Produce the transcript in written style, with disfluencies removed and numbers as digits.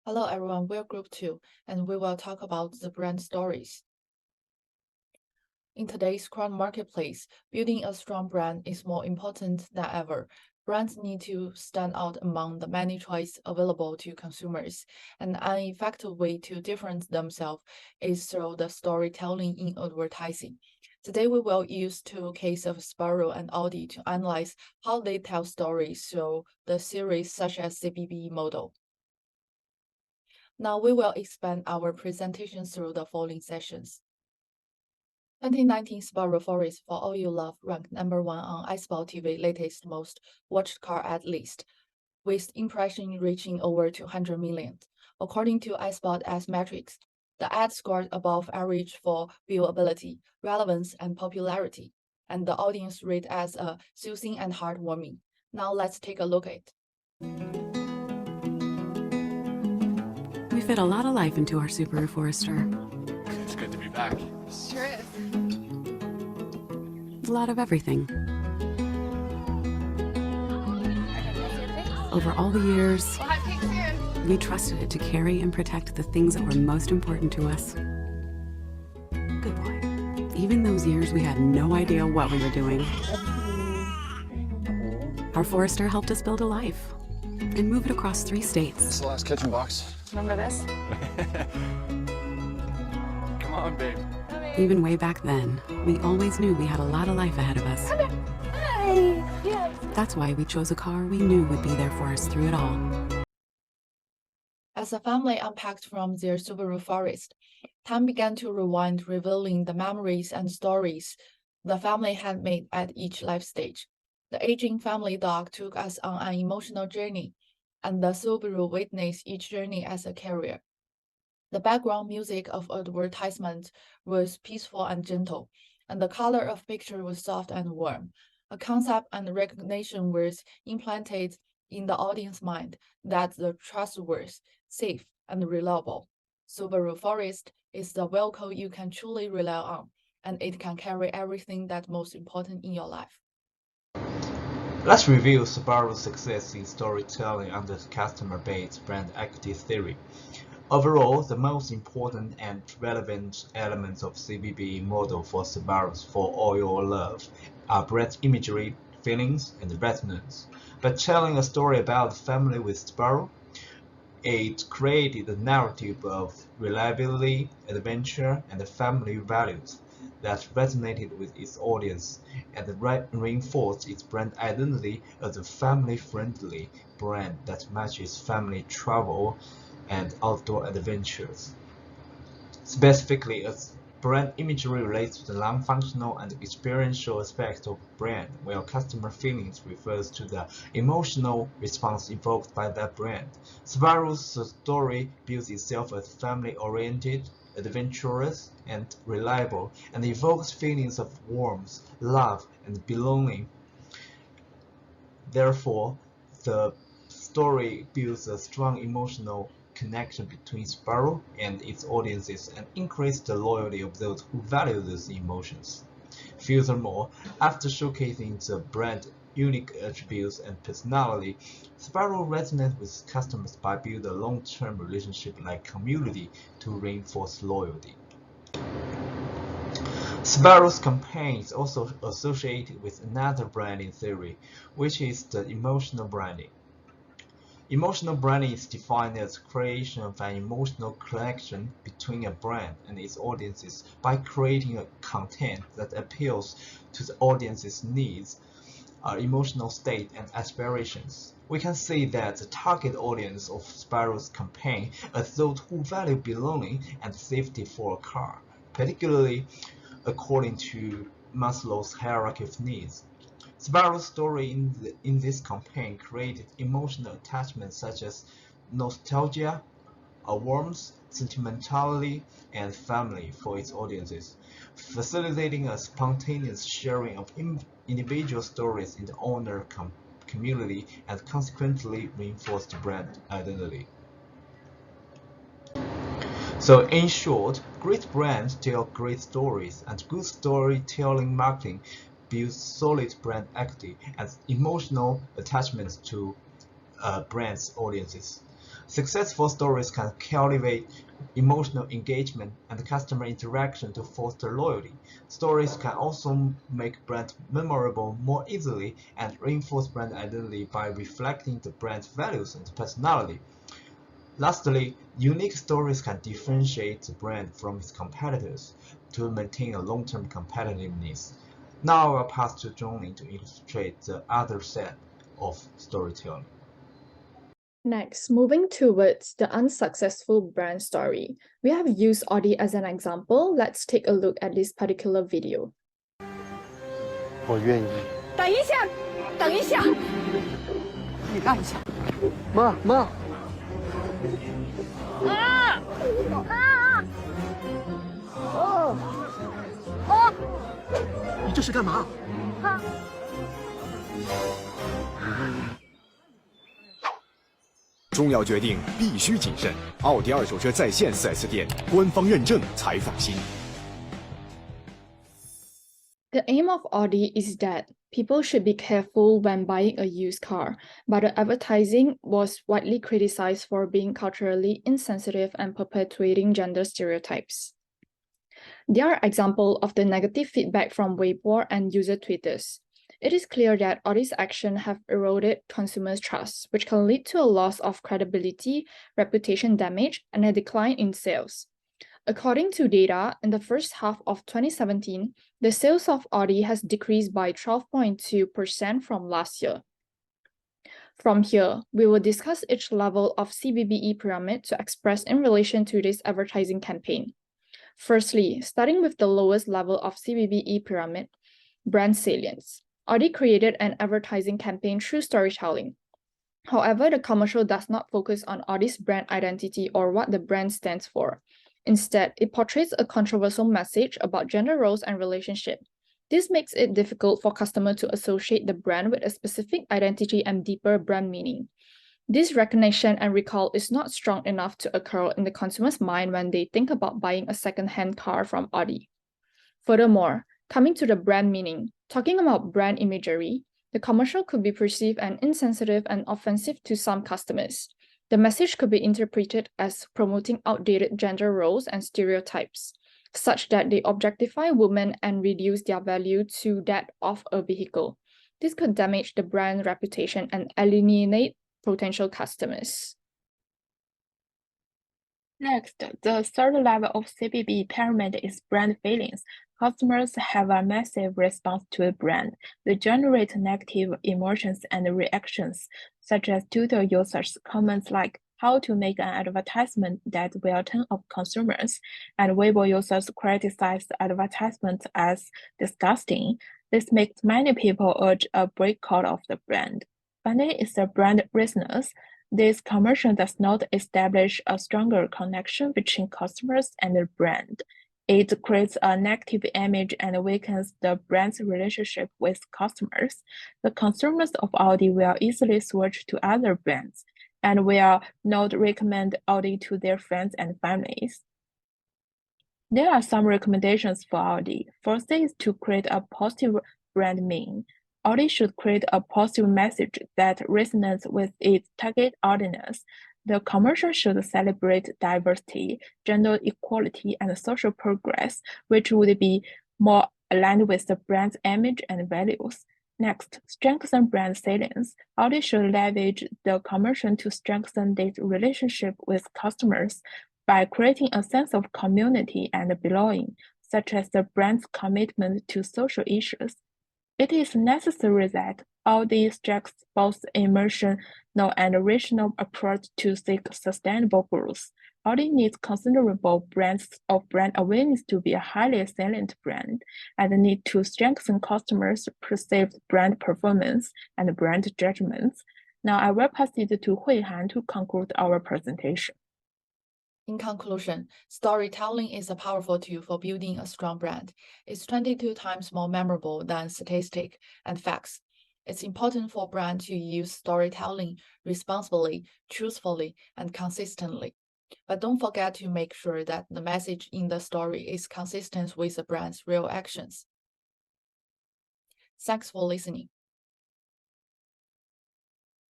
Hello everyone, we're Group 2, and we will talk about the brand stories. In today's crowd marketplace, building a strong brand is more important than ever. Brands need to stand out among the many choices available to consumers, and an effective way to differentiate themselves is through the storytelling in advertising. Today, we will use two cases of Sparrow and Audi to analyze how they tell stories through the series such as CBB model. Now we will expand our presentation through the following sessions. 2019 Subaru Forest for All You Love ranked number 1 on iSpot TV latest most watched car ad list, with impressions reaching over 200 million. According to iSpot as metrics, the ad scored above average for viewability, relevance, and popularity, and the audience rate as a soothing and heartwarming. Now let's take a look at it. We fit a lot of life into our Subaru Forester. It's good to be back. Sure is. A lot of everything. Over all the years, We'll have cake soon. we trusted it to carry and protect the things that were most important to us. Good boy. Even those years we had no idea what we were doing. Our Forester helped us build a life and move it across 3 states. It's the last kitchen box. Remember this? Come on, babe. Even way back then, we always knew we had a lot of life ahead of us. Hi. Yes. That's why we chose a car we knew would be there for us through it all. As the family unpacked from their Subaru Forest, time began to rewind, revealing the memories and stories the family had made at each life stage. The aging family dog took us on an emotional journey, and the Subaru witnessed each journey as a carrier. The background music of advertisement was peaceful and gentle, and the color of picture was soft and warm. A concept and recognition was implanted in the audience mind that the trustworthy, safe, and reliable Subaru Forest is the vehicle you can truly rely on, and it can carry everything that's most important in your life. Let's review Subaru's success in storytelling under customer-based brand equity theory. Overall, the most important and relevant elements of CBB model for Subaru's For All Your Love are brand imagery, feelings, and resonance. By telling a story about the family with Subaru, it created a narrative of reliability, adventure, and family values that resonated with its audience and reinforced its brand identity as a family-friendly brand that matches family travel and outdoor adventures. Specifically, as brand imagery relates to the non-functional and experiential aspects of a brand, while customer feelings refers to the emotional response evoked by that brand. Subaru's story builds itself as family-oriented, adventurous, and reliable, and evokes feelings of warmth, love, and belonging. Therefore, the story builds a strong emotional connection between Sparrow and its audiences and increases the loyalty of those who value those emotions. Furthermore, after showcasing the brand's unique attributes and personality, Sparrow resonates with customers by building a long-term relationship-like community to reinforce loyalty. Subaru's campaign is also associated with another branding theory, which is the emotional branding. Emotional branding is defined as creation of an emotional connection between a brand and its audiences by creating a content that appeals to the audience's needs, emotional state, and aspirations. We can see that the target audience of Subaru's campaign are those who value belonging and safety for a car, particularly according to Maslow's hierarchy of needs. Subaru's story in this campaign created emotional attachments such as nostalgia, warmth, sentimentality, and family for its audiences, facilitating a spontaneous sharing of individual stories in the owner community and consequently reinforced brand identity. So in short, great brands tell great stories, and good storytelling marketing builds solid brand equity and emotional attachments to brands' audiences. Successful stories can cultivate emotional engagement and customer interaction to foster loyalty. Stories can also make brands memorable more easily and reinforce brand identity by reflecting the brand's values and personality. Lastly, unique stories can differentiate the brand from its competitors to maintain a long-term competitiveness. Now I'll pass to Zhongling to illustrate the other side of storytelling. Next, moving towards the unsuccessful brand story. We have used Audi as an example. Let's take a look at this particular video. 我愿意。等一下，等一下，你让一下。妈妈，你这是干嘛？重要决定必须谨慎，奥迪二手车在线 4S 店官方认证才放心。The aim of Audi is that people should be careful when buying a used car, but the advertising was widely criticized for being culturally insensitive and perpetuating gender stereotypes. There are examples of the negative feedback from Weibo and user Twitters. It is clear that Audi's actions have eroded consumers' trust, which can lead to a loss of credibility, reputation damage, and a decline in sales. According to data, in the first half of 2017, the sales of Audi has decreased by 12.2% from last year. From here, we will discuss each level of CBBE pyramid to express in relation to this advertising campaign. Firstly, starting with the lowest level of CBBE pyramid, brand salience. Audi created an advertising campaign through storytelling. However, the commercial does not focus on Audi's brand identity or what the brand stands for. Instead, it portrays a controversial message about gender roles and relationships. This makes it difficult for customers to associate the brand with a specific identity and deeper brand meaning. This recognition and recall is not strong enough to occur in the consumer's mind when they think about buying a second-hand car from Audi. Furthermore, coming to the brand meaning, talking about brand imagery, the commercial could be perceived as insensitive and offensive to some customers. The message could be interpreted as promoting outdated gender roles and stereotypes, such that they objectify women and reduce their value to that of a vehicle. This could damage the brand reputation and alienate potential customers. Next, the third level of CBB pyramid is brand feelings. Customers have a massive response to a brand. They generate negative emotions and reactions, such as Twitter users' comments like how to make an advertisement that will turn off consumers, and Weibo users criticize the advertisement as disgusting. This makes many people urge a boycott of the brand. Finally, is the brand resonance. This commercial does not establish a stronger connection between customers and the brand. It creates a negative image and weakens the brand's relationship with customers. The consumers of Audi will easily switch to other brands and will not recommend Audi to their friends and families. There are some recommendations for Audi. First is to create a positive brand meaning. Audi should create a positive message that resonates with its target audience. The commercial should celebrate diversity, gender equality, and social progress, which would be more aligned with the brand's image and values. Next, strengthen brand salience. Audi should leverage the commercial to strengthen its relationship with customers by creating a sense of community and belonging, such as the brand's commitment to social issues. It is necessary that Audi strikes both emotional and rational approach to seek sustainable growth. Audi needs considerable brand awareness to be a highly salient brand and need to strengthen customers' perceived brand performance and brand judgments. Now I will pass it to Huihan to conclude our presentation. In conclusion, storytelling is a powerful tool for building a strong brand. It's 22 times more memorable than statistics and facts. It's important for brands to use storytelling responsibly, truthfully, and consistently. But don't forget to make sure that the message in the story is consistent with the brand's real actions. Thanks for listening.